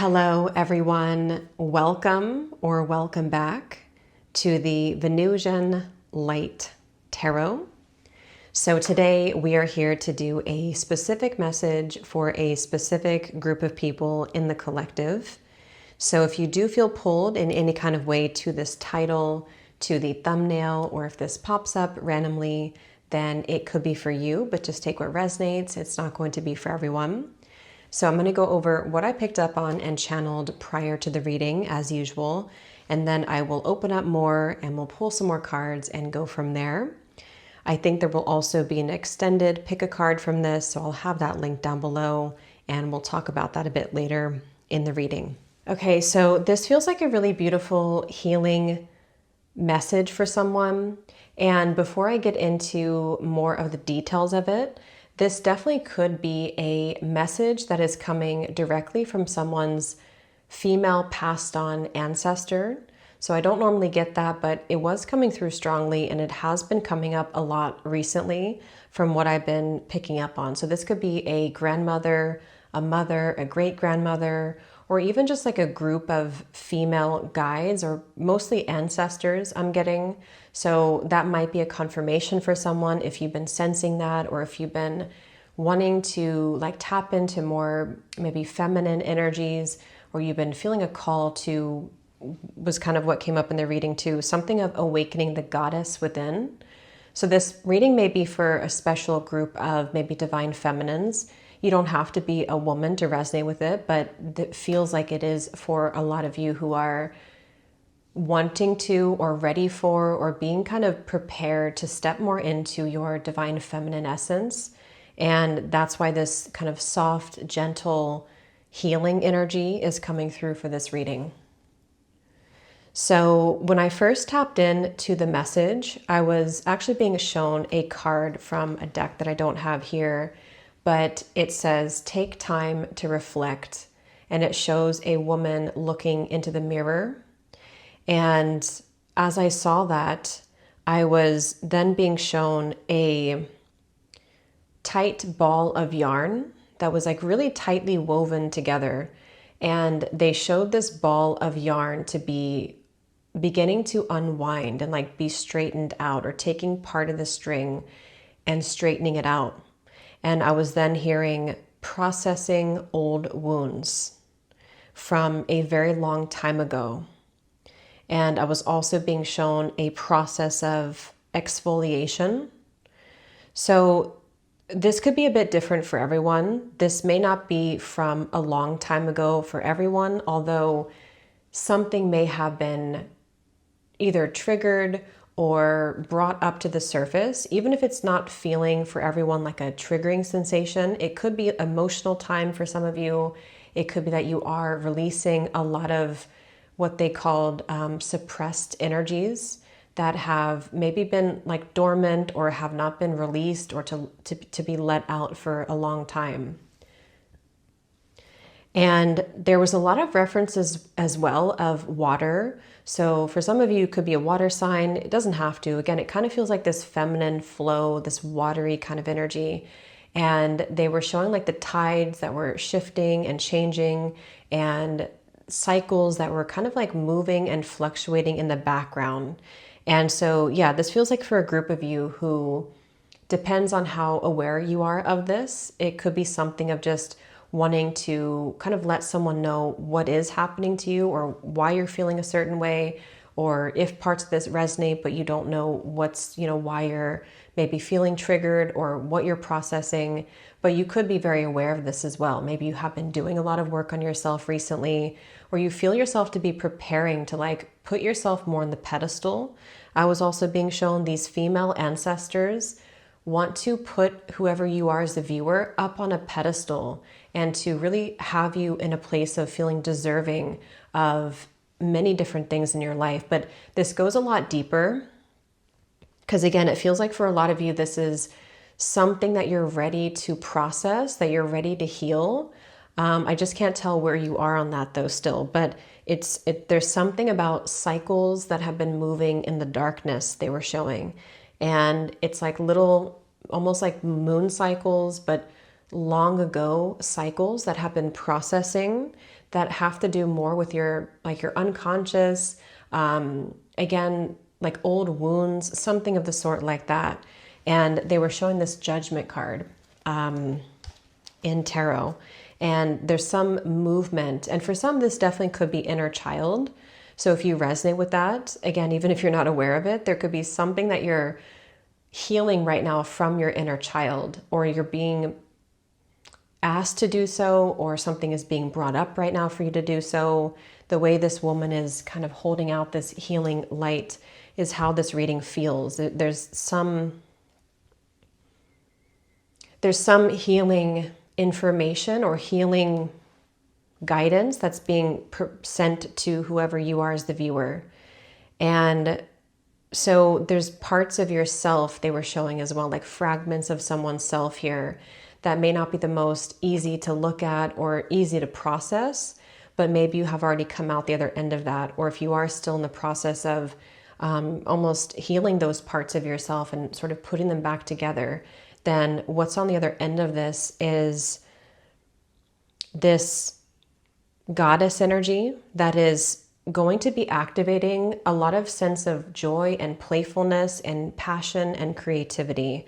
Hello, everyone. Welcome or welcome back to the Venusian Light Tarot. So today we are here to do a specific message for a specific group of people in the collective. So if you do feel pulled in any kind of way to this title, to the thumbnail, or if this pops up randomly, then it could be for you, but just take what resonates. It's not going to be for everyone. So I'm going to go over what I picked up on and channeled prior to the reading as usual, and then I will open up more and we'll pull some more cards and go from there. I think there will also be an extended pick a card from this, so I'll have that link down below and we'll talk about that a bit later in the reading. Okay, so this feels like a really beautiful healing message for someone. And before I get into more of the details of it, this definitely could be a message that is coming directly from someone's female passed on ancestor. So I don't normally get that, but it was coming through strongly and it has been coming up a lot recently from what I've been picking up on. So this could be a grandmother, a mother, a great grandmother, or even just like a group of female guides or mostly ancestors I'm getting. So that might be a confirmation for someone if you've been sensing that, or if you've been wanting to like tap into more maybe feminine energies, or you've been feeling a call to, was kind of what came up in the reading too, something of awakening the goddess within. So this reading may be for a special group of maybe divine feminines. You don't have to be a woman to resonate with it, but it feels like it is for a lot of you who are wanting to or ready for or being kind of prepared to step more into your divine feminine essence. And that's why this kind of soft, gentle, healing energy is coming through for this reading. So when I first tapped in to the message, I was actually being shown a card from a deck that I don't have here, but it says, take time to reflect. And it shows a woman looking into the mirror. And as I saw that, I was then being shown a tight ball of yarn that was like really tightly woven together. And they showed this ball of yarn to be beginning to unwind and like be straightened out, or taking part of the string and straightening it out. And I was then hearing processing old wounds from a very long time ago. And I was also being shown a process of exfoliation. So this could be a bit different for everyone. This may not be from a long time ago for everyone, although something may have been either triggered or brought up to the surface. Even if it's not feeling for everyone like a triggering sensation, it could be emotional time for some of you. It could be that you are releasing a lot of what they called suppressed energies that have maybe been like dormant or have not been released, or to be let out for a long time. And there was a lot of references as well of water. So for some of you, it could be a water sign. It doesn't have to. Again, it kind of feels like this feminine flow, this watery kind of energy. And they were showing like the tides that were shifting and changing, and cycles that were kind of like moving and fluctuating in the background. And so, yeah, this feels like for a group of you who, depends on how aware you are of this, it could be something of just wanting to kind of let someone know what is happening to you, or why you're feeling a certain way, or if parts of this resonate, but you don't know what's, why you're maybe feeling triggered or what you're processing. But you could be very aware of this as well. Maybe you have been doing a lot of work on yourself recently, or you feel yourself to be preparing to like put yourself more on the pedestal. I was also being shown these female ancestors want to put whoever you are as the viewer up on a pedestal, and to really have you in a place of feeling deserving of many different things in your life. But this goes a lot deeper, because again, it feels like for a lot of you, this is something that you're ready to process, that you're ready to heal. I just can't tell where you are on that though still, but there's something about cycles that have been moving in the darkness they were showing. And it's like little, almost like moon cycles, but long ago cycles that have been processing that have to do more with your unconscious, again, like old wounds, something of the sort like that. And they were showing this Judgment card in tarot. And there's some movement. And for some, this definitely could be inner child. So if you resonate with that, again, even if you're not aware of it, there could be something that you're healing right now from your inner child, or you're being asked to do so, or something is being brought up right now for you to do so. The way this woman is kind of holding out this healing light is how this reading feels. There's some healing information or healing guidance that's being sent to whoever you are as the viewer. And so there's parts of yourself they were showing as well, like fragments of someone's self here that may not be the most easy to look at or easy to process, but maybe you have already come out the other end of that. Or if you are still in the process of almost healing those parts of yourself and sort of putting them back together, then what's on the other end of this is this goddess energy that is going to be activating a lot of sense of joy and playfulness and passion and creativity.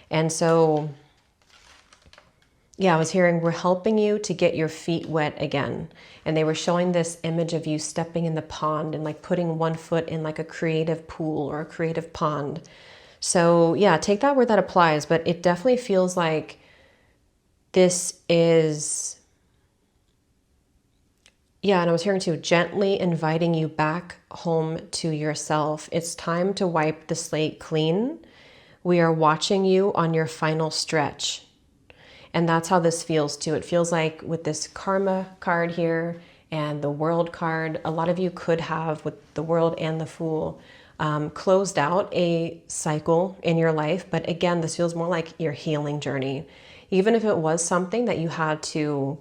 And so, yeah, I was hearing we're helping you to get your feet wet again. And they were showing this image of you stepping in the pond and like putting one foot in like a creative pool or a creative pond. So yeah, take that where that applies, but it definitely feels like this is, yeah, and I was hearing too, gently inviting you back home to yourself. It's time to wipe the slate clean. We are watching you on your final stretch. And that's how this feels too. It feels like with this karma card here and the world card, a lot of you could have, with the world and the fool, closed out a cycle in your life. But again, this feels more like your healing journey. Even if it was something that you had to,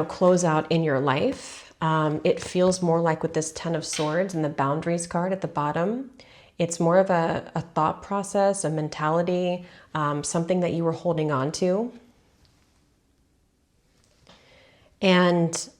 close out in your life, it feels more like with this Ten of Swords and the boundaries card at the bottom, it's more of a thought process, a mentality, something that you were holding on to. And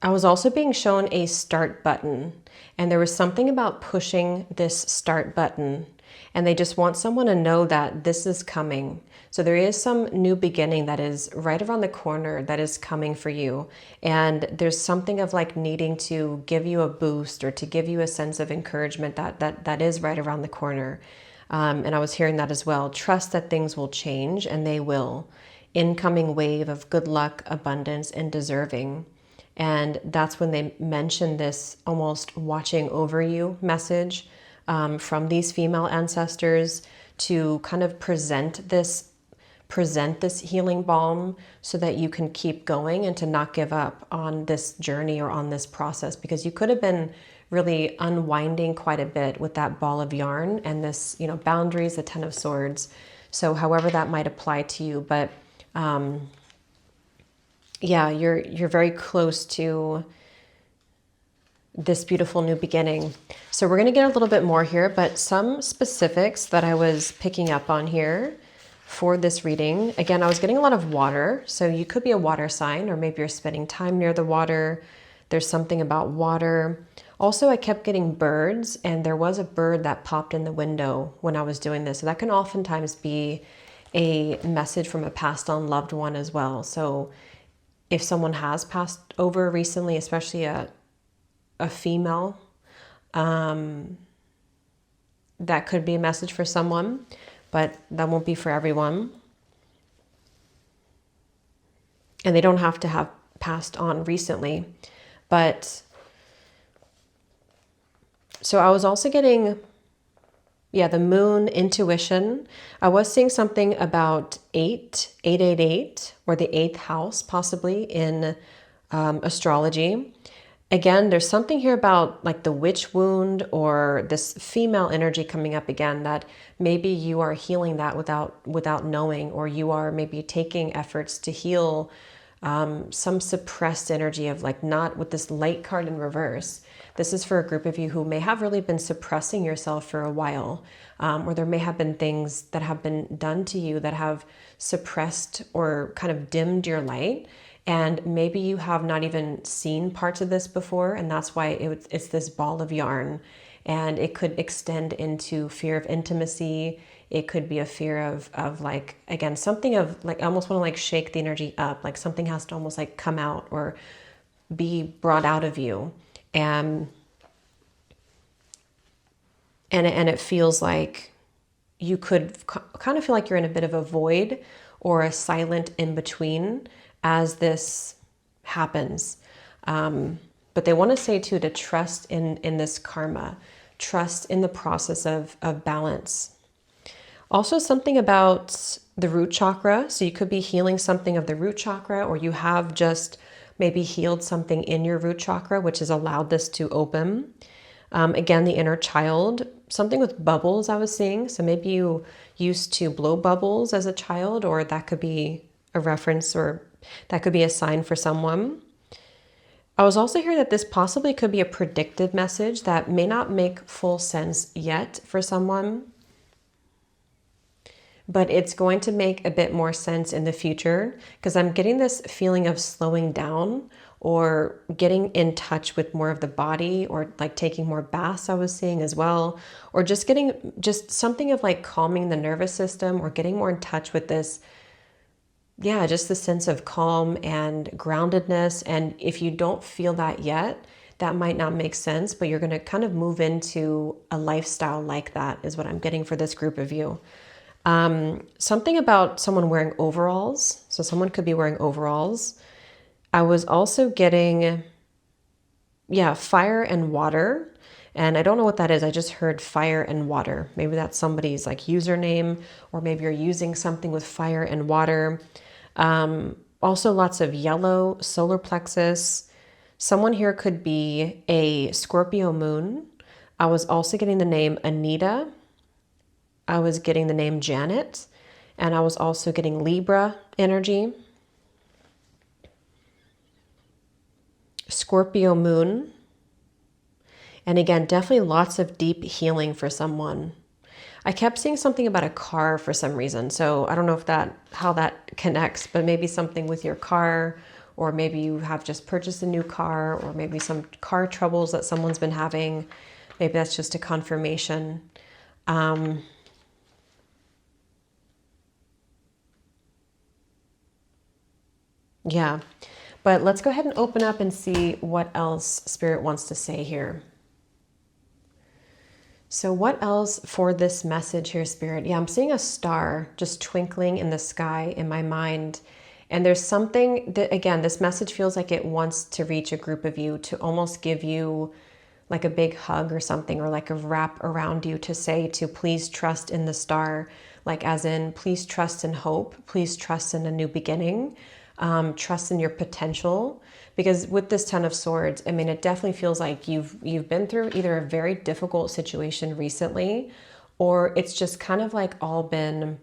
I was also being shown a start button, and there was something about pushing this start button, and they just want someone to know that this is coming. So there is some new beginning that is right around the corner that is coming for you. And there's something of like needing to give you a boost or to give you a sense of encouragement that is right around the corner. And I was hearing that as well. Trust that things will change, and they will. Incoming wave of good luck, abundance, and deserving. And that's when they mentioned this almost watching over you message from these female ancestors to kind of present this healing balm so that you can keep going and to not give up on this journey or on this process, because you could have been really unwinding quite a bit with that ball of yarn and this, boundaries, the Ten of Swords. So however that might apply to you, but yeah, you're very close to this beautiful new beginning. So we're going to get a little bit more here, but some specifics that I was picking up on here for this reading. Again, I was getting a lot of water. So you could be a water sign, or maybe you're spending time near the water. There's something about water. Also, I kept getting birds, and there was a bird that popped in the window when I was doing this. So that can oftentimes be a message from a passed on loved one as well. So if someone has passed over recently, especially a female, that could be a message for someone, but that won't be for everyone. And they don't have to have passed on recently. But so I was also getting, the moon, intuition. I was seeing something about 888, or the 8th house, possibly in astrology. Again, there's something here about like the witch wound or this female energy coming up again, that maybe you are healing that without knowing, or you are maybe taking efforts to heal some suppressed energy of like, not with this light card in reverse. This is for a group of you who may have really been suppressing yourself for a while, or there may have been things that have been done to you that have suppressed or kind of dimmed your light. And maybe you have not even seen parts of this before, and that's why it's this ball of yarn. And it could extend into fear of intimacy. It could be a fear of like, again, something of like, I almost want to like shake the energy up, like something has to almost like come out or be brought out of you. And it feels like you could kind of feel like you're in a bit of a void or a silent in between as this happens. But they want to say too, to trust in this karma, trust in the process of balance. Also something about the root chakra. So you could be healing something of the root chakra, or you have just maybe healed something in your root chakra, which has allowed this to open. Again, the inner child, something with bubbles I was seeing. So maybe you used to blow bubbles as a child, or that could be a reference, or that could be a sign for someone. I was also hearing that this possibly could be a predictive message that may not make full sense yet for someone, but it's going to make a bit more sense in the future, because I'm getting this feeling of slowing down or getting in touch with more of the body, or like taking more baths I was seeing as well, or just getting just something of like calming the nervous system, or getting more in touch with this, yeah, just the sense of calm and groundedness. And if you don't feel that yet, that might not make sense, but you're going to kind of move into a lifestyle like that is what I'm getting for this group of you. Something about someone wearing overalls. So someone could be wearing overalls. I was also getting, yeah, fire and water. And I don't know what that is. I just heard fire and water. Maybe that's somebody's like username, or maybe you're using something with fire and water. Also lots of yellow, solar plexus. Someone here could be a Scorpio moon. I was also getting the name Anita. I was getting the name Janet, and I was also getting Libra energy. Scorpio moon. And again, definitely lots of deep healing for someone. I kept seeing something about a car for some reason. So I don't know if how that connects, but maybe something with your car, or maybe you have just purchased a new car, or maybe some car troubles that someone's been having. Maybe that's just a confirmation. Yeah, but let's go ahead and open up and see what else Spirit wants to say here. So what else for this message here, Spirit? Yeah, I'm seeing a star just twinkling in the sky in my mind. And there's something that, again, this message feels like it wants to reach a group of you, to almost give you like a big hug or something, or like a wrap around you to say to please trust in the star, like as in please trust in hope, please trust in a new beginning. Trust in your potential, because with this Ten of Swords, I mean, it definitely feels like you've been through either a very difficult situation recently, or it's just kind of like all been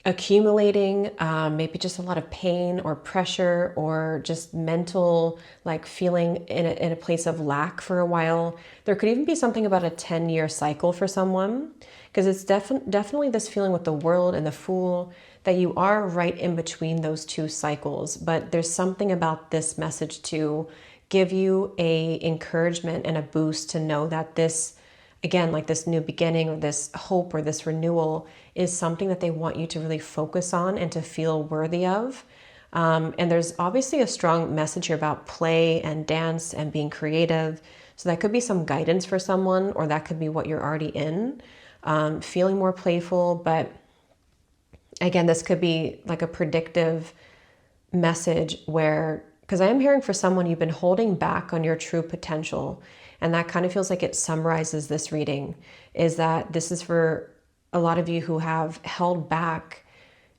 accumulating, maybe just a lot of pain or pressure, or just mental, like feeling in a place of lack for a while. There could even be something about a 10-year cycle for someone, because it's definitely this feeling with the World and the Fool, that you are right in between those two cycles. But there's something about this message to give you a encouragement and a boost to know that this, again, like this new beginning or this hope or this renewal is something that they want you to really focus on and to feel worthy of. And there's obviously a strong message here about play and dance and being creative. So that could be some guidance for someone, or that could be what you're already in, feeling more playful. But again, this could be like a predictive message where, because I am hearing for someone, you've been holding back on your true potential. And that kind of feels like it summarizes this reading, is that this is for a lot of you who have held back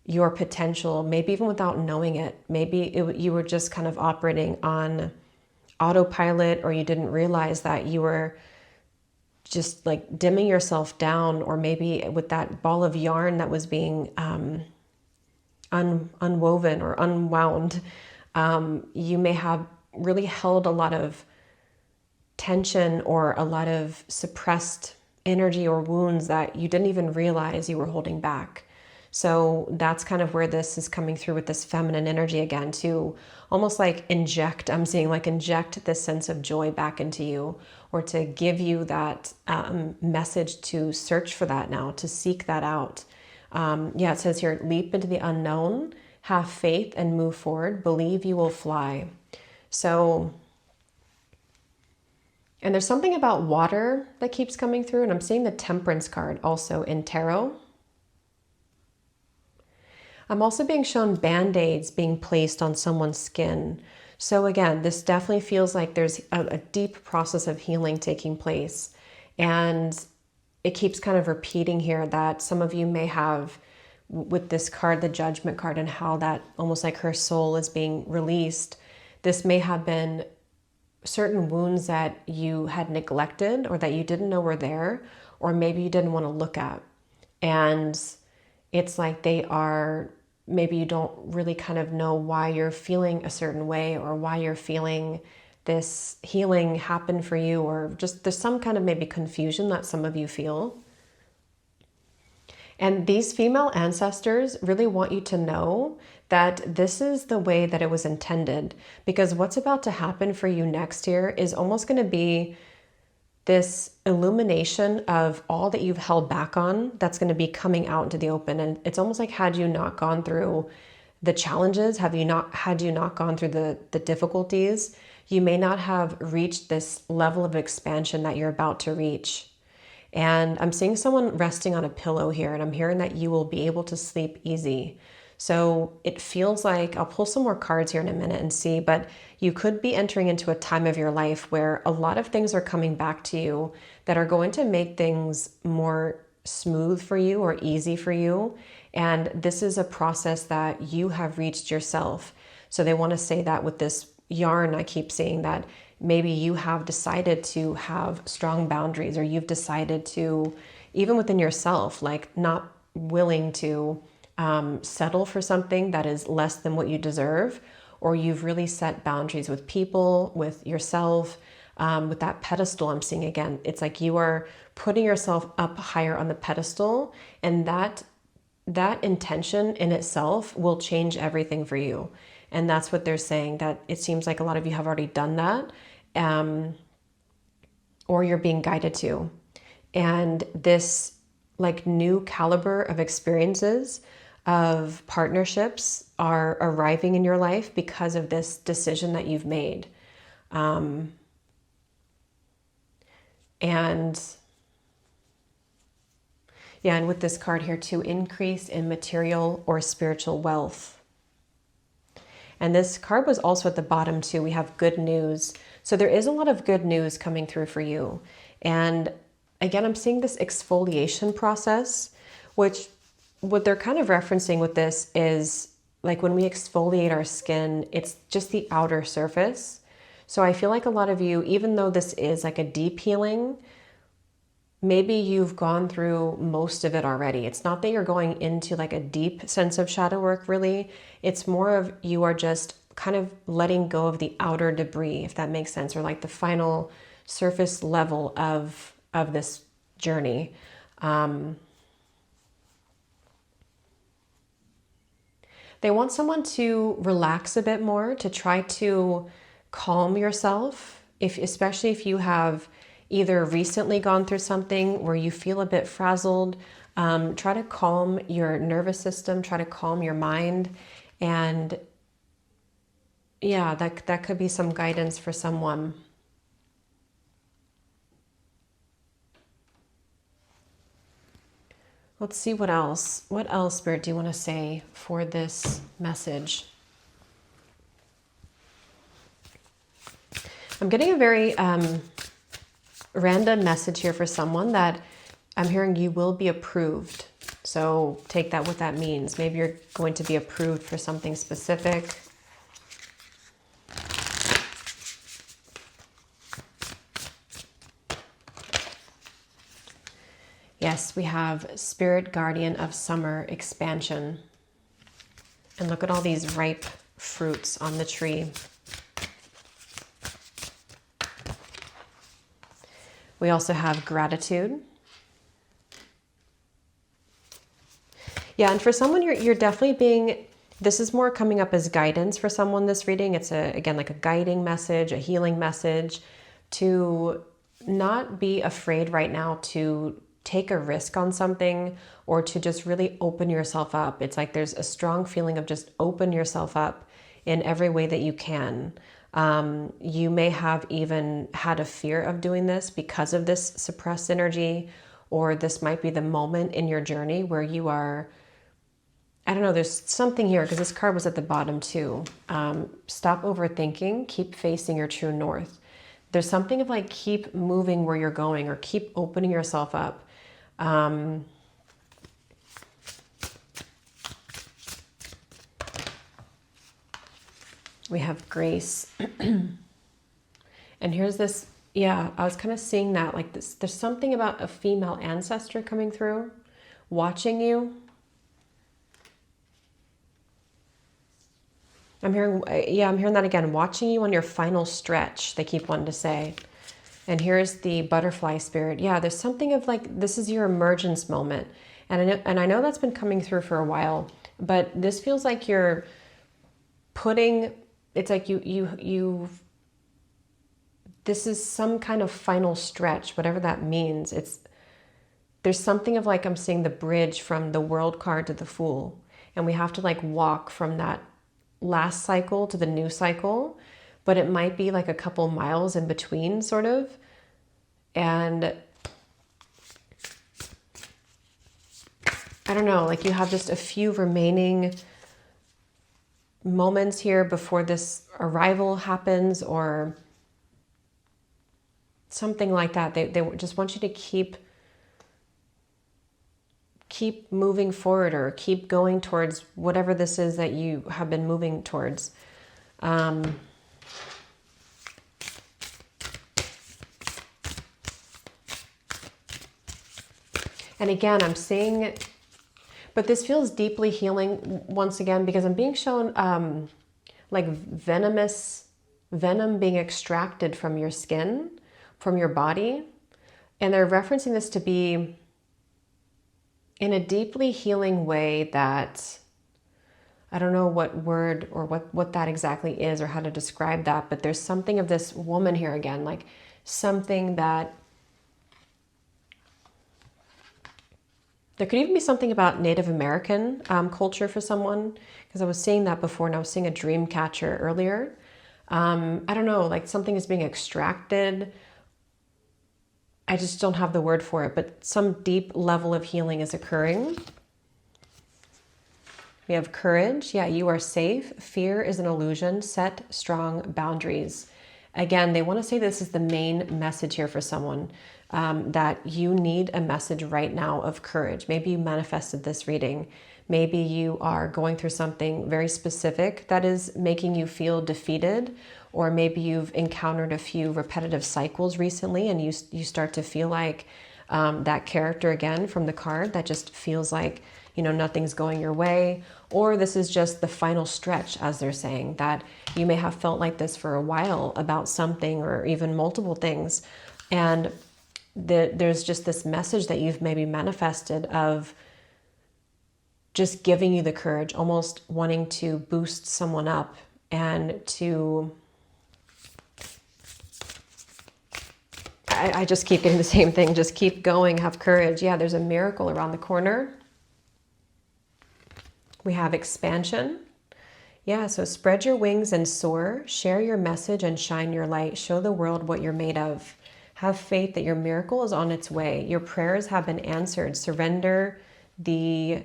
your potential, maybe even without knowing it. Maybe you were just kind of operating on autopilot, or you didn't realize that you were just like dimming yourself down, or maybe with that ball of yarn that was being unwoven or unwound, you may have really held a lot of tension or a lot of suppressed energy or wounds that you didn't even realize you were holding back. So that's kind of where this is coming through with this feminine energy again, to almost like inject, I'm seeing like inject this sense of joy back into you, or to give you that message to search for that now, to seek that out. Yeah, it says here, leap into the unknown, have faith and move forward, believe you will fly. So, and there's something about water that keeps coming through, and I'm seeing the Temperance card also in tarot. I'm also being shown band-aids being placed on someone's skin. So again, this definitely feels like there's a deep process of healing taking place. And it keeps kind of repeating here that some of you may have, with this card, the Judgment card, and how that almost like her soul is being released, this may have been certain wounds that you had neglected or that you didn't know were there, or maybe you didn't want to look at. And it's like they are, maybe you don't really kind of know why you're feeling a certain way, or why you're feeling this healing happen for you, or just there's some kind of maybe confusion that some of you feel. And these female ancestors really want you to know that this is the way that it was intended, because what's about to happen for you next year is almost going to be this illumination of all that you've held back on that's going to be coming out into the open. And it's almost like, had you not gone through the challenges, had you not gone through the difficulties, you may not have reached this level of expansion that you're about to reach. And I'm seeing someone resting on a pillow here, and I'm hearing that you will be able to sleep easy. So it feels like, I'll pull some more cards here in a minute and see, but you could be entering into a time of your life where a lot of things are coming back to you that are going to make things more smooth for you or easy for you. And this is a process that you have reached yourself. So they want to say that with this yarn, I keep seeing that maybe you have decided to have strong boundaries, or you've decided to, even within yourself, like not willing to settle for something that is less than what you deserve, or you've really set boundaries with people, with yourself, with that pedestal I'm seeing again. It's like you are putting yourself up higher on the pedestal, and that intention in itself will change everything for you. And that's what they're saying, that it seems like a lot of you have already done that, or you're being guided to. And this like new caliber of experiences, of partnerships, are arriving in your life because of this decision that you've made. And yeah, and with this card here too, increase in material or spiritual wealth. And this card was also at the bottom too. We have good news. So there is a lot of good news coming through for you. And again, I'm seeing this exfoliation process, which what they're kind of referencing with this is like when we exfoliate our skin, it's just the outer surface. So I feel like a lot of you, even though this is like a deep healing, maybe you've gone through most of it already. It's not that you're going into like a deep sense of shadow work, really. It's more of you are just kind of letting go of the outer debris, if that makes sense, or like the final surface level of this journey. They want someone to relax a bit more, to try to calm yourself, especially if you have either recently gone through something where you feel a bit frazzled. Try to calm your nervous system, try to calm your mind. And yeah, that could be some guidance for someone. Let's see what else. What else, Spirit, do you want to say for this message? I'm getting a very random message here for someone that I'm hearing you will be approved. So take that what that means. Maybe you're going to be approved for something specific. Yes, we have Spirit Guardian of Summer Expansion. And look at all these ripe fruits on the tree. We also have Gratitude. Yeah, and for someone, you're definitely being, this is more coming up as guidance for someone, this reading. It's, again, like a guiding message, a healing message, to not be afraid right now to take a risk on something or to just really open yourself up. It's like there's a strong feeling of just open yourself up in every way that you can. You may have even had a fear of doing this because of this suppressed energy, or this might be the moment in your journey where you are, I don't know, there's something here because this card was at the bottom too. Stop overthinking, keep facing your true north. There's something of like, keep moving where you're going, or keep opening yourself up. We have grace. And here's this, yeah, I was kind of seeing that, like this, there's something about a female ancestor coming through, watching you. I'm hearing, yeah, I'm hearing that again, watching you on your final stretch, they keep wanting to say. And here's the butterfly spirit. Yeah, there's something of like, this is your emergence moment. And I know that's been coming through for a while, but this feels like you're putting, it's like this is some kind of final stretch, whatever that means. There's something of like, I'm seeing the bridge from the World card to the Fool. And we have to like walk from that last cycle to the new cycle, but it might be like a couple miles in between, sort of. And I don't know, like you have just a few remaining moments here before this arrival happens, or something like that. They just want you to keep moving forward, or keep going towards whatever this is that you have been moving towards. And again, I'm seeing, but this feels deeply healing once again, because I'm being shown like venom being extracted from your skin, from your body. And they're referencing this to be in a deeply healing way that, I don't know what word or what that exactly is, or how to describe that, but there's something of this woman here again, like something that, there could even be something about Native American culture for someone, because I was seeing that before, and I was seeing a dream catcher earlier. I don't know, like something is being extracted. I just don't have the word for it, but some deep level of healing is occurring. We have courage. Yeah, you are safe. Fear is an illusion. Set strong boundaries. Again, they want to say this is the main message here for someone, that you need a message right now of courage. Maybe you manifested this reading. Maybe you are going through something very specific that is making you feel defeated, or maybe you've encountered a few repetitive cycles recently, and you start to feel like that character again from the card that just feels like, you know, nothing's going your way. Or this is just the final stretch, as they're saying, that you may have felt like this for a while about something, or even multiple things. And there's just this message that you've maybe manifested of just giving you the courage, almost wanting to boost someone up, and to, I just keep getting the same thing, just keep going, have courage. Yeah, there's a miracle around the corner. We have expansion. Yeah, so spread your wings and soar. Share your message and shine your light. Show the world what you're made of. Have faith that your miracle is on its way. Your prayers have been answered. Surrender the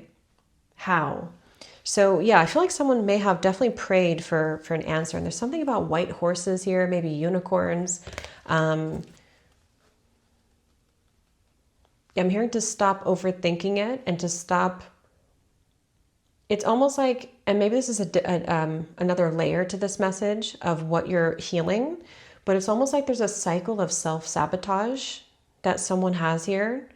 how. So yeah, I feel like someone may have definitely prayed for an answer. And there's something about white horses here, maybe unicorns. I'm hearing to stop overthinking it, and to stop. It's almost like, and maybe this is another layer to this message of what you're healing, but it's almost like there's a cycle of self-sabotage that someone has here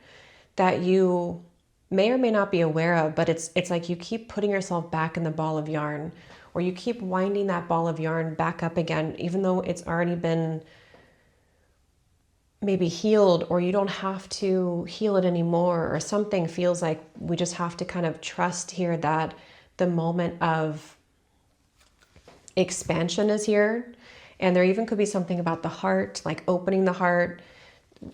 that you may or may not be aware of, but it's like you keep putting yourself back in the ball of yarn, or you keep winding that ball of yarn back up again, even though it's already been maybe healed, or you don't have to heal it anymore, or something feels like we just have to kind of trust here that the moment of expansion is here. And there even could be something about the heart, like opening the heart,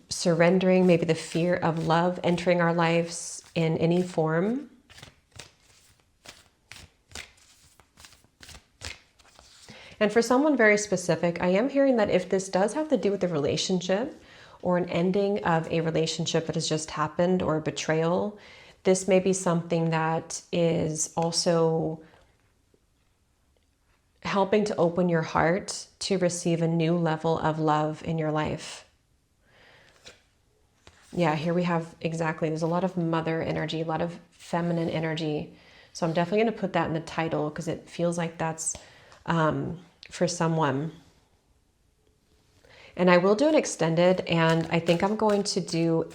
surrendering, maybe the fear of love entering our lives in any form. And for someone very specific, I am hearing that if this does have to do with a relationship or an ending of a relationship that has just happened, or a betrayal, this may be something that is also helping to open your heart to receive a new level of love in your life. Yeah, here we have exactly, there's a lot of mother energy, a lot of feminine energy. So I'm definitely going to put that in the title because it feels like that's for someone. And I will do an extended, and I think I'm going to do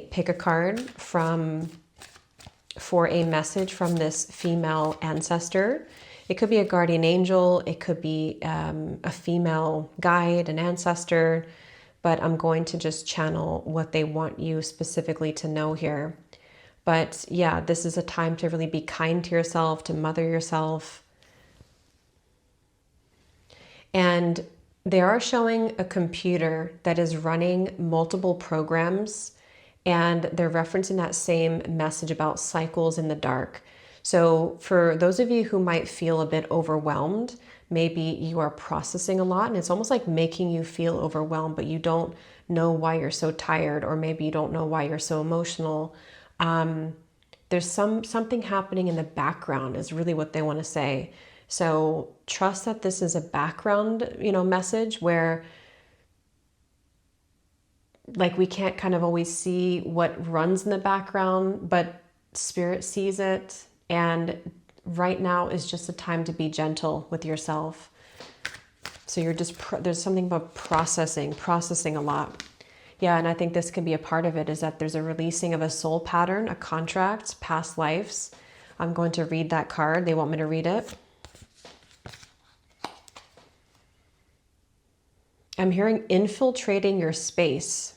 pick a card for a message from this female ancestor. It could be a guardian angel, it could be a female guide, an ancestor, but I'm going to just channel what they want you specifically to know here. But yeah, this is a time to really be kind to yourself, to mother yourself. And they are showing a computer that is running multiple programs, and they're referencing that same message about cycles in the dark. So for those of you who might feel a bit overwhelmed, maybe you are processing a lot and it's almost like making you feel overwhelmed, but you don't know why you're so tired, or maybe you don't know why you're so emotional. There's something happening in the background is really what they want to say. So trust that this is a background, message where like we can't kind of always see what runs in the background, but spirit sees it. And right now is just a time to be gentle with yourself. So you're just, there's something about processing a lot. Yeah, and I think this can be a part of it, is that there's a releasing of a soul pattern, a contract, past lives. I'm going to read that card. They want me to read it. I'm hearing infiltrating your space.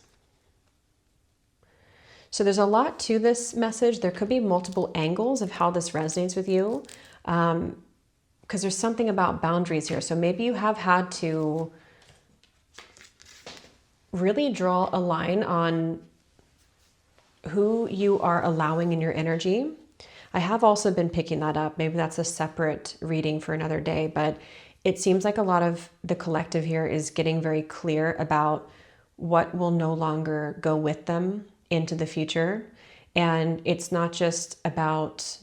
So there's a lot to this message. There could be multiple angles of how this resonates with you, because there's something about boundaries here. So maybe you have had to really draw a line on who you are allowing in your energy. I have also been picking that up. Maybe that's a separate reading for another day, but it seems like a lot of the collective here is getting very clear about what will no longer go with them into the future. And it's not just about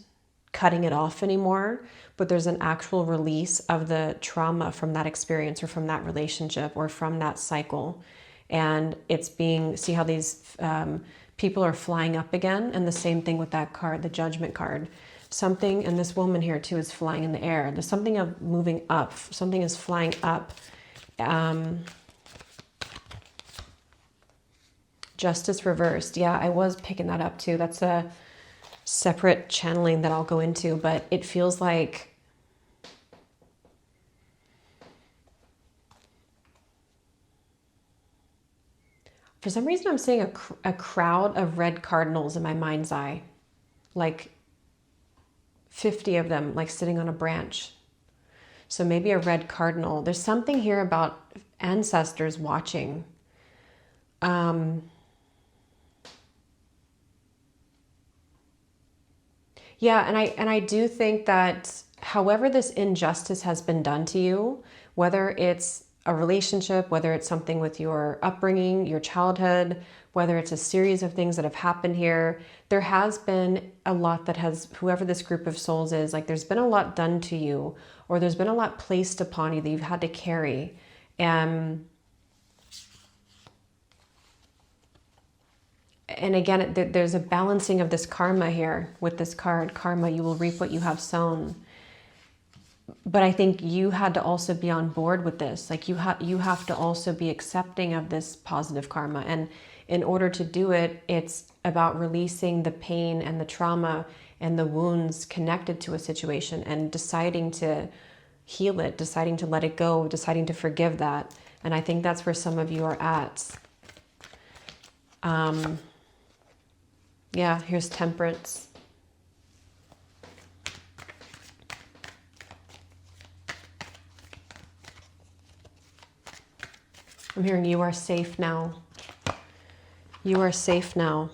cutting it off anymore, but there's an actual release of the trauma from that experience, or from that relationship, or from that cycle. And it's being, see how these people are flying up again. And the same thing with that card, the Judgment card. Something, and this woman here too is flying in the air. There's something of moving up. Something is flying up. Justice reversed. Yeah, I was picking that up too. That's a separate channeling that I'll go into, but it feels like for some reason I'm seeing a crowd of red cardinals in my mind's eye, like 50 of them, like sitting on a branch. So maybe a red cardinal. There's something here about ancestors watching. Yeah, and I do think that however this injustice has been done to you, whether it's a relationship, whether it's something with your upbringing, your childhood, whether it's a series of things that have happened here, there has been a lot that has, whoever this group of souls is, like there's been a lot done to you, or there's been a lot placed upon you that you've had to carry. And again, there's a balancing of this karma here with this card. Karma, you will reap what you have sown. But I think you had to also be on board with this. Like you have to also be accepting of this positive karma. And in order to do it, it's about releasing the pain and the trauma and the wounds connected to a situation, and deciding to heal it, deciding to let it go, deciding to forgive that. And I think that's where some of you are at. Yeah, here's Temperance. I'm hearing you are safe now. You are safe now.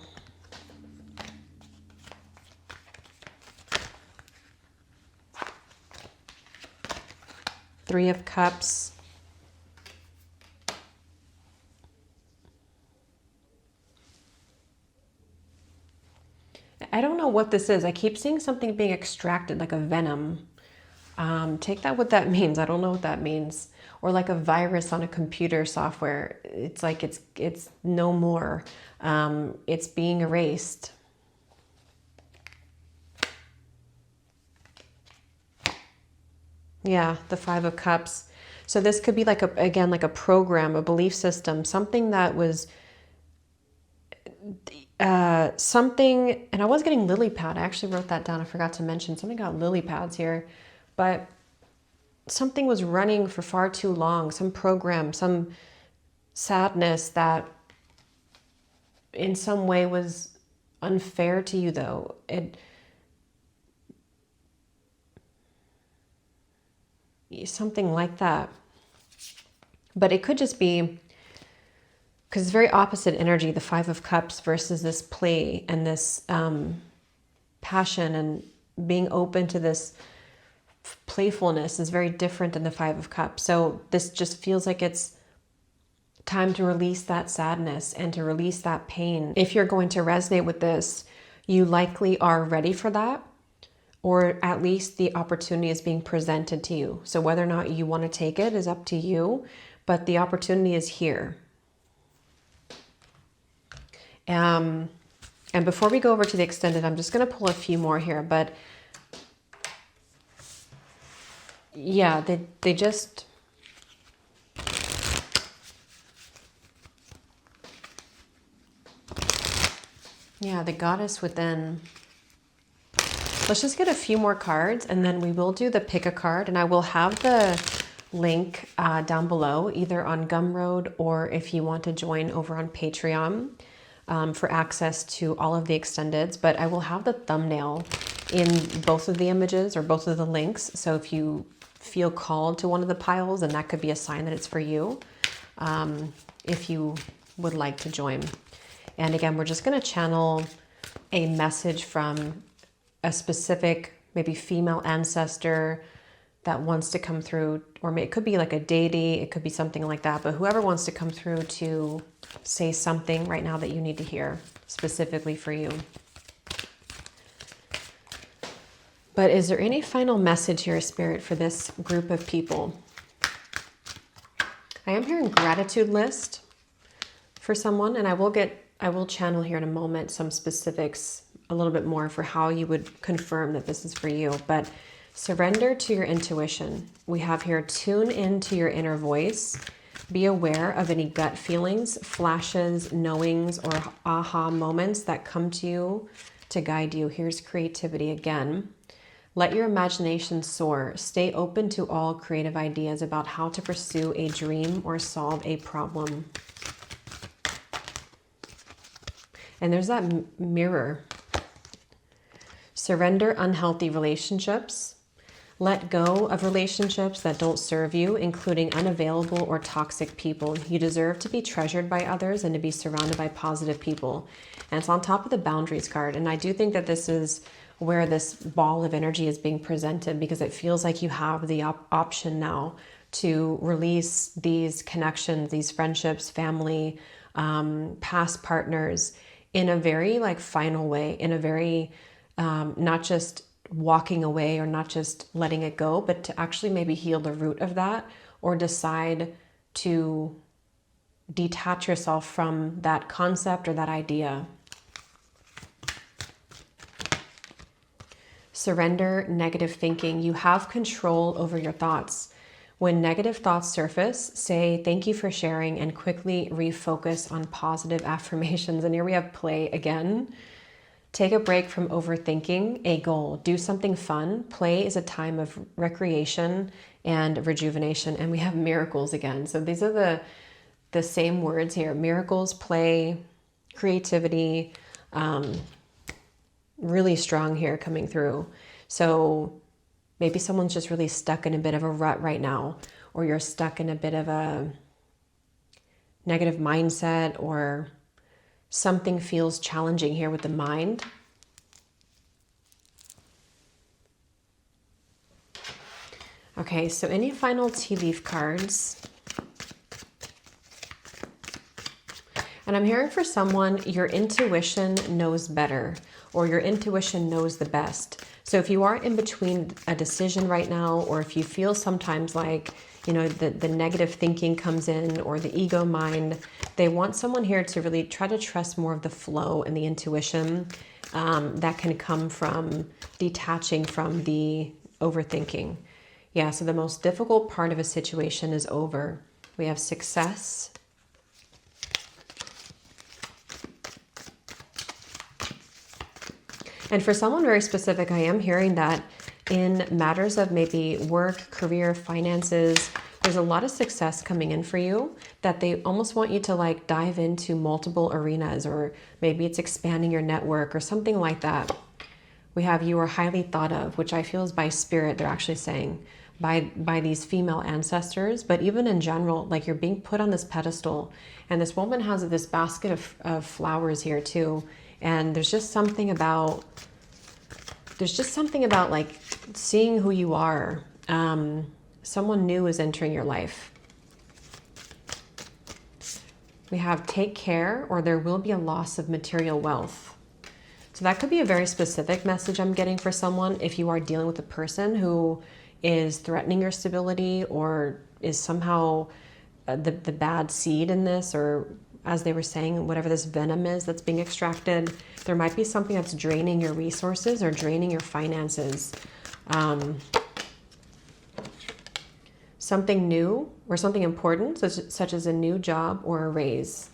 Three of Cups. I don't know what this is. I keep seeing something being extracted, like a venom. Take that what that means. I don't know what that means. Or like a virus on a computer software. It's like it's no more. It's being erased. Yeah, the Five of Cups. So this could be like again like a program, a belief system, something that was something, and I was getting lily pad. I actually wrote that down. I forgot to mention something about lily pads here, but something was running for far too long. Some program, some sadness that in some way was unfair to you, though. Something like that. But it could just be because it's very opposite energy, the Five of Cups versus this play and this passion and being open to this playfulness is very different than the Five of Cups. So this just feels like it's time to release that sadness and to release that pain. If you're going to resonate with this, you likely are ready for that, or at least the opportunity is being presented to you. So whether or not you want to take it is up to you, but the opportunity is here. And before we go over to the extended, I'm just going to pull a few more here, but yeah, they just, yeah, the Goddess within. Let's just get a few more cards and then we will do the pick a card, and I will have the link down below, either on Gumroad or if you want to join over on Patreon for access to all of the extendeds. But I will have the thumbnail in both of the images or both of the links. So if you feel called to one of the piles, then that could be a sign that it's for you, if you would like to join. And again, we're just going to channel a message from a specific, maybe female ancestor that wants to come through, or it could be like a deity, it could be something like that, but whoever wants to come through to say something right now that you need to hear specifically for you. But is there any final message here, Spirit, for this group of people? I am hearing gratitude list for someone, and I will channel here in a moment some specifics a little bit more for how you would confirm that this is for you. But surrender to your intuition. We have here, tune into your inner voice. Be aware of any gut feelings, flashes, knowings, or aha moments that come to you to guide you. Here's creativity again. Let your imagination soar. Stay open to all creative ideas about how to pursue a dream or solve a problem. And there's that mirror. Surrender unhealthy relationships. Let go of relationships that don't serve you, including unavailable or toxic people. You deserve to be treasured by others and to be surrounded by positive people. And it's on top of the boundaries card. And I do think that this is where this ball of energy is being presented, because it feels like you have the option now to release these connections, these friendships, family, past partners in a very like final way, in a very not just walking away or not just letting it go, but to actually maybe heal the root of that, or decide to detach yourself from that concept or that idea. Surrender negative thinking. You have control over your thoughts. When negative thoughts surface, say thank you for sharing and quickly refocus on positive affirmations. And here we have play again. Take a break from overthinking a goal. Do something fun. Play is a time of recreation and rejuvenation. And we have miracles again. So these are the same words here. Miracles, play, creativity, really strong here coming through. So maybe someone's just really stuck in a bit of a rut right now, or you're stuck in a bit of a negative mindset, or something feels challenging here with the mind. Okay, so any final tea leaf cards? And I'm hearing for someone, your intuition knows better, or your intuition knows the best. So if you are in between a decision right now, or if you feel sometimes like, you know, the negative thinking comes in, or the ego mind, they want someone here to really try to trust more of the flow and the intuition that can come from detaching from the overthinking. Yeah, so the most difficult part of a situation is over. We have success. And for someone very specific, I am hearing that in matters of maybe work, career, finances, there's a lot of success coming in for you that they almost want you to like dive into multiple arenas, or maybe it's expanding your network or something like that. We have you are highly thought of, which I feel is by spirit, they're actually saying, by these female ancestors. But even in general, like you're being put on this pedestal, and this woman has this basket of flowers here too. And there's just something about like seeing who you are. Someone new is entering your life. We have take care, or there will be a loss of material wealth. So that could be a very specific message I'm getting for someone if you are dealing with a person who is threatening your stability, or is somehow the bad seed in this, or as they were saying, whatever this venom is that's being extracted, there might be something that's draining your resources or draining your finances. Something new or something important, such as a new job or a raise.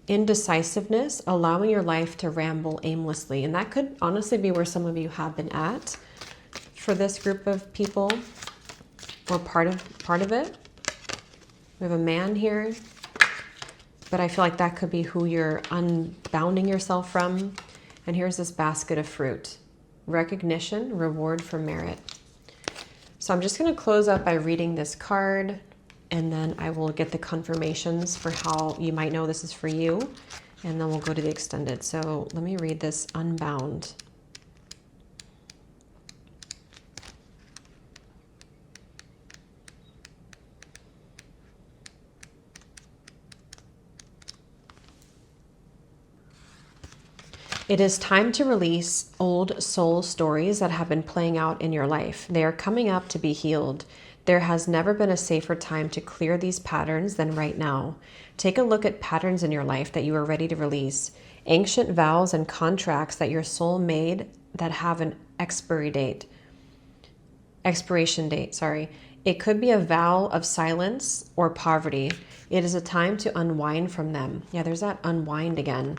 Indecisiveness, allowing your life to ramble aimlessly. And that could honestly be where some of you have been at for this group of people, or part of it. We have a man here, but I feel like that could be who you're unbounding yourself from. And here's this basket of fruit. Recognition, reward for merit. So I'm just going to close up by reading this card, and then I will get the confirmations for how you might know this is for you, and then we'll go to the extended. So let me read this unbound. It is time to release old soul stories that have been playing out in your life. They are coming up to be healed. There has never been a safer time to clear these patterns than right now. Take a look at patterns in your life that you are ready to release. Ancient vows and contracts that your soul made that have an expiration date. It could be a vow of silence or poverty. It is a time to unwind from them. Yeah, there's that unwind again.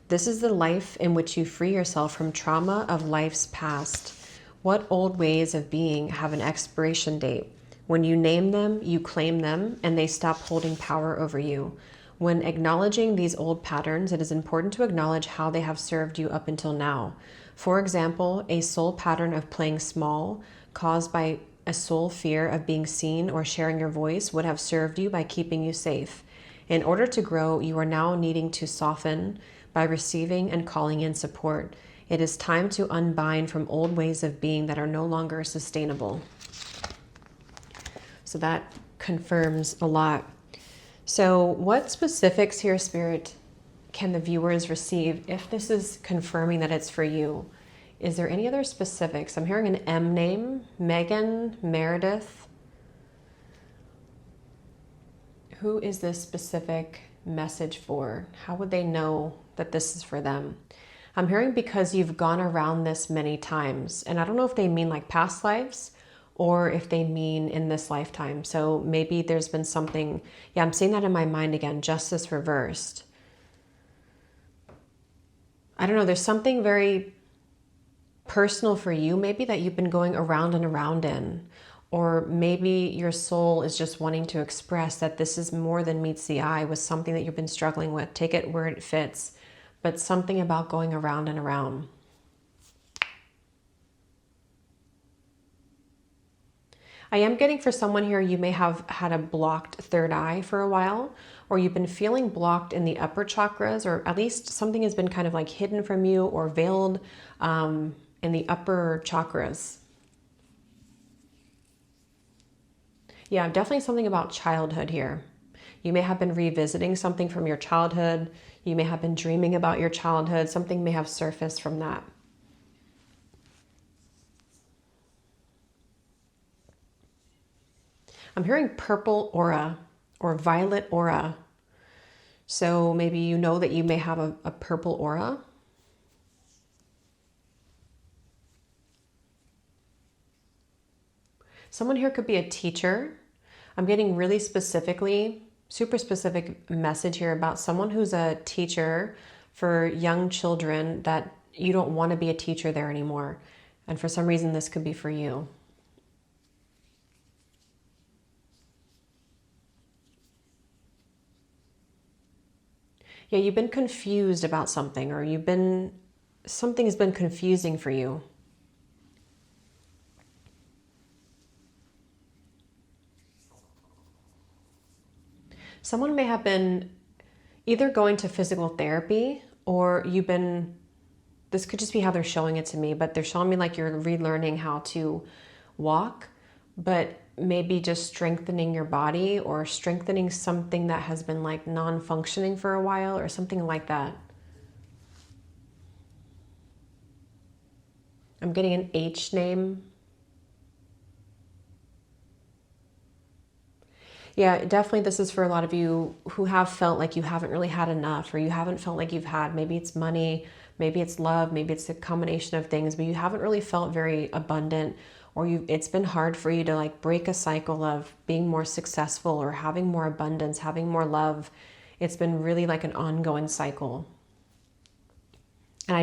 This is the life in which you free yourself from trauma of life's past. What old ways of being have an expiration date? When you name them, you claim them, and they stop holding power over you. When acknowledging these old patterns, it is important to acknowledge how they have served you up until now. For example, a soul pattern of playing small, caused by a soul fear of being seen or sharing your voice, would have served you by keeping you safe. In order to grow, you are now needing to soften by receiving and calling in support. It is time to unbind from old ways of being that are no longer sustainable. So that confirms a lot. So what specifics here, Spirit, can the viewers receive if this is confirming that it's for you? Is there any other specifics? I'm hearing an M name, Megan, Meredith. Who is this specific message for? How would they know that this is for them? I'm hearing because you've gone around this many times, and I don't know if they mean like past lives or if they mean in this lifetime. So maybe there's been something, yeah, I'm seeing that in my mind again, justice reversed. I don't know, there's something very personal for you maybe that you've been going around and around in, Or maybe your soul is just wanting to express that this is more than meets the eye with something that you've been struggling with. Take it where it fits, but something about going around and around. I am getting for someone here, you may have had a blocked third eye for a while, or you've been feeling blocked in the upper chakras, or at least something has been kind of like hidden from you or veiled in the upper chakras. Yeah, definitely something about childhood here. You may have been revisiting something from your childhood. You may have been dreaming about your childhood. Something may have surfaced from that. I'm hearing purple aura or violet aura. So maybe you know that you may have a purple aura. Someone here could be a teacher. I'm getting really specifically, super specific message here about someone who's a teacher for young children that you don't want to be a teacher there anymore. And for some reason, this could be for you. Yeah, you've been confused about something, or something has been confusing for you. Someone may have been either going to physical therapy, or this could just be how they're showing it to me, but they're showing me like you're relearning how to walk, but maybe just strengthening your body or strengthening something that has been like non-functioning for a while or something like that. I'm getting an H name. Yeah, definitely this is for a lot of you who have felt like you haven't really had enough, or you haven't felt like you've had, maybe it's money, maybe it's love, maybe it's a combination of things, but you haven't really felt very abundant, or it's been hard for you to like break a cycle of being more successful or having more abundance, having more love. It's been really like an ongoing cycle. And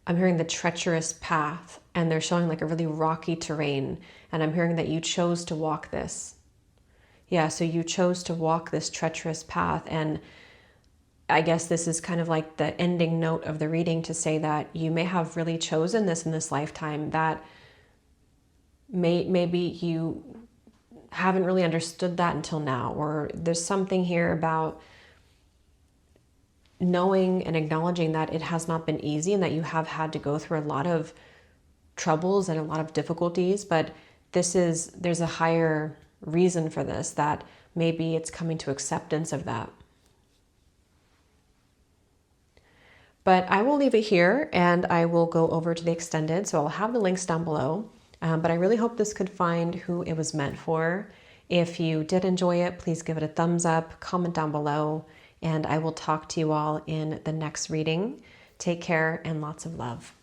I'm hearing the treacherous path, and they're showing like a really rocky terrain, and I'm hearing that you chose to walk this. Yeah, so you chose to walk this treacherous path, and I guess this is kind of like the ending note of the reading to say that you may have really chosen this in this lifetime, that maybe you haven't really understood that until now, or there's something here about knowing and acknowledging that it has not been easy and that you have had to go through a lot of troubles and a lot of difficulties, but there's a higher reason for this, that maybe it's coming to acceptance of that. But I will leave it here, and I will go over to the extended, so I'll have the links down below. But I really hope this could find who it was meant for. If you did enjoy it, please give it a thumbs up, comment down below, and I will talk to you all in the next reading. Take care and lots of love.